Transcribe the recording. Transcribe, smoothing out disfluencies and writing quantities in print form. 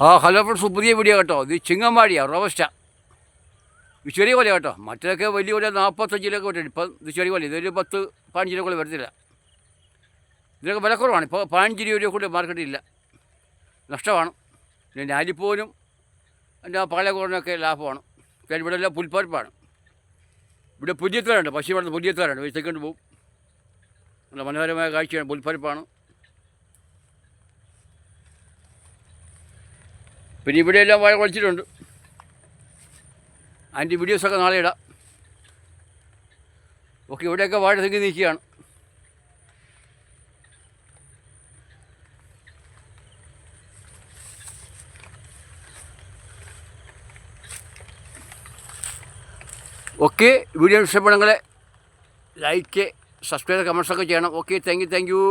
Hello friends, പുതിയ video കേട്ടോ. ഇത് ചിങ്ങമാടിയാണ്, റോബസ്റ്റാ. ഇത് ചെറിയ കൊല കേട്ടോ. മറ്റേതൊക്കെ വലിയ കൊല 45 കിലോ ഒക്കെ ഇപ്പം ഇത് ചെറിയ കൊല. ഇതൊരു 10-15 കിലോ കൊല വരത്തില്ല. ഇതിനൊക്കെ വിലക്കുറവാണ്. ഇപ്പോൾ 15 രൂപ കൂടി മാർക്കറ്റില്ല, നഷ്ടമാണ്. പിന്നെ ഞാലിപ്പോലും എൻ്റെ പാലക്കോടിനൊക്കെ ലാഭമാണ്. പിന്നെ ഇവിടെ എല്ലാം പുൽപ്പരപ്പാണ്. ഇവിടെ പുതിയത്തോരുണ്ട്, പശു വളർന്ന് പുതിയത്തോരുണ്ട്. വെച്ചേക്കൊണ്ട് പോകും. നല്ല മനോഹരമായ കാഴ്ചയാണ്, പുൽപ്പരപ്പാണ്. പിന്നെ ഇവിടെയെല്ലാം വാഴ കുളച്ചിട്ടുണ്ട്. അതിൻ്റെ വീഡിയോസൊക്കെ നാളെ ഇടാം. ഓക്കെ, ഇവിടെയൊക്കെ വാഴ തെങ്ങി നിൽക്കുകയാണ്. ഓക്കെ, വീഡിയോ ഇഷ്ടപ്പെടുന്നെങ്കിൽ ലൈക്ക്, സബ്സ്ക്രൈബ്, കമൻസൊക്കെ ചെയ്യണം. Okay, thank you.